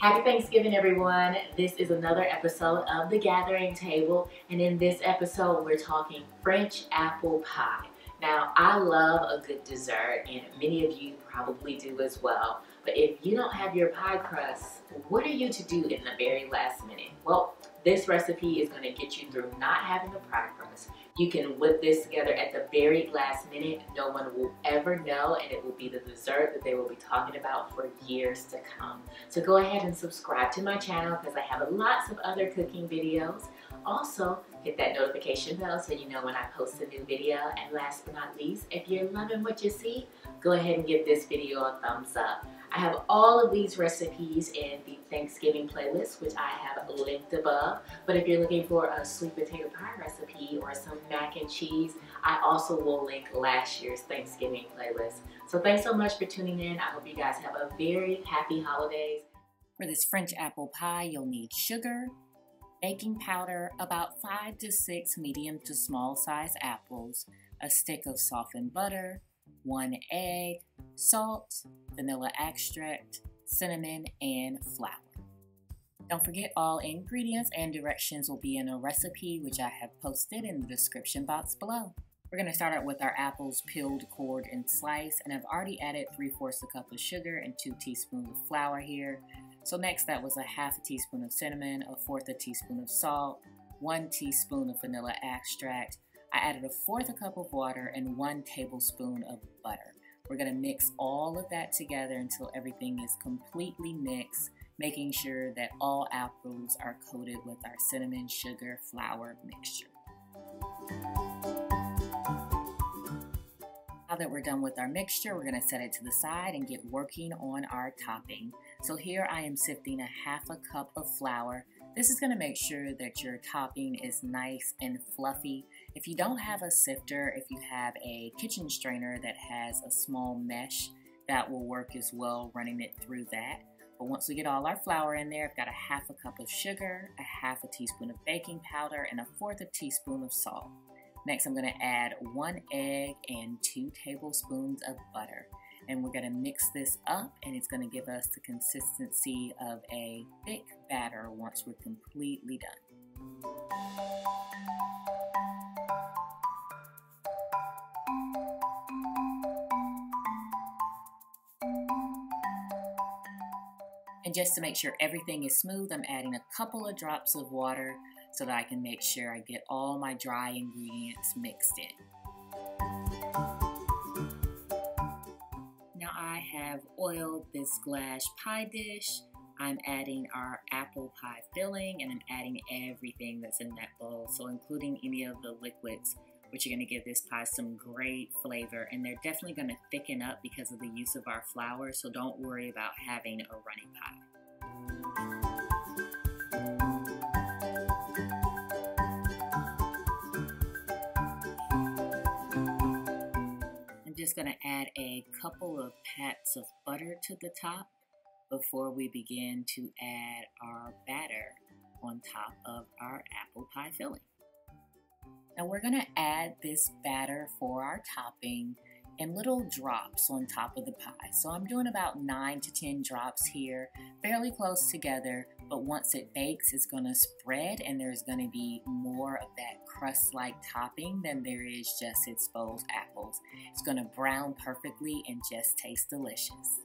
Happy Thanksgiving, everyone. This is another episode of The Gathering Table, and in this episode, we're talking French apple pie. Now, I love a good dessert, and many of you probably do as well. But if you don't have your pie crust, what are you to do in the very last minute? Well, this recipe is going to get you through not having a pie crust. You can whip this together at the very last minute. No one will ever know, and it will be the dessert that they will be talking about for years to come. So go ahead and subscribe to my channel because I have lots of other cooking videos. Also, hit that notification bell so you know when I post a new video. And last but not least, if you're loving what you see, go ahead and give this video a thumbs up. I have all of these recipes in the Thanksgiving playlist, which I have linked above. But if you're looking for a sweet potato pie recipe or some mac and cheese, I also will link last year's Thanksgiving playlist. So thanks so much for tuning in. I hope you guys have a very happy holidays. For this French apple pie, you'll need sugar, baking powder, about 5 to 6 medium to small size apples, a stick of softened butter, 1 egg, salt, vanilla extract, cinnamon, and flour. Don't forget all ingredients and directions will be in a recipe which I have posted in the description box below. We're going to start out with our apples peeled, cored, and sliced, and I've already added 3/4 a cup of sugar and 2 teaspoons of flour here. So next that was a 1/2 teaspoon of cinnamon, a 1/4 teaspoon of salt, 1 teaspoon of vanilla extract. I added a 1/4 cup of water and 1 tablespoon of butter. We're going to mix all of that together until everything is completely mixed, making sure that all apples are coated with our cinnamon, sugar, flour mixture. Now that we're done with our mixture, we're going to set it to the side and get working on our topping. So here I am sifting a 1/2 cup of flour. This is going to make sure that your topping is nice and fluffy. If you don't have a sifter, if you have a kitchen strainer that has a small mesh, that will work as well, running it through that. But once we get all our flour in there, I've got a 1/2 cup of sugar, a 1/2 teaspoon of baking powder, and a 1/4 teaspoon of salt. Next, I'm going to add 1 egg and 2 tablespoons of butter. And we're going to mix this up, and it's going to give us the consistency of a thick batter once we're completely done. And just to make sure everything is smooth, I'm adding a couple of drops of water so that I can make sure I get all my dry ingredients mixed in. Now I have oiled this glass pie dish. I'm adding our apple pie filling, and I'm adding everything that's in that bowl, so including any of the liquids, which are going to give this pie some great flavor, and they're definitely going to thicken up because of the use of our flour, so don't worry about having a runny pie. I'm just going to add a couple of pats of butter to the top before we begin to add our batter on top of our apple pie filling. Now we're going to add this batter for our topping in little drops on top of the pie. So I'm doing about 9 to 10 drops here, fairly close together, but once it bakes, it's going to spread and there's going to be more of that crust-like topping than there is just exposed apples. It's going to brown perfectly and just taste delicious.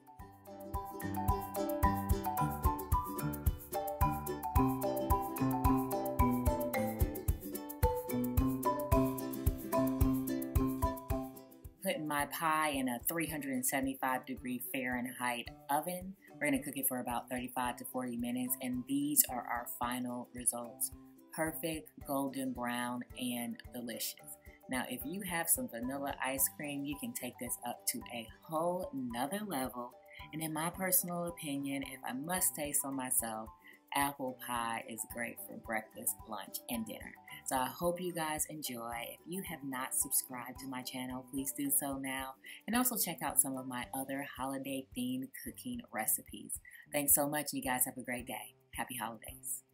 Putting my pie in a 375-degree Fahrenheit oven. We're going to cook it for about 35 to 40 minutes, and these are our final results. Perfect, golden brown, and delicious. Now, if you have some vanilla ice cream, you can take this up to a whole nother level. And in my personal opinion, if I must taste on myself, apple pie is great for breakfast, lunch, and dinner. So I hope you guys enjoy. If you have not subscribed to my channel, please do so now. And also check out some of my other holiday themed cooking recipes. Thanks so much, and you guys have a great day. Happy holidays.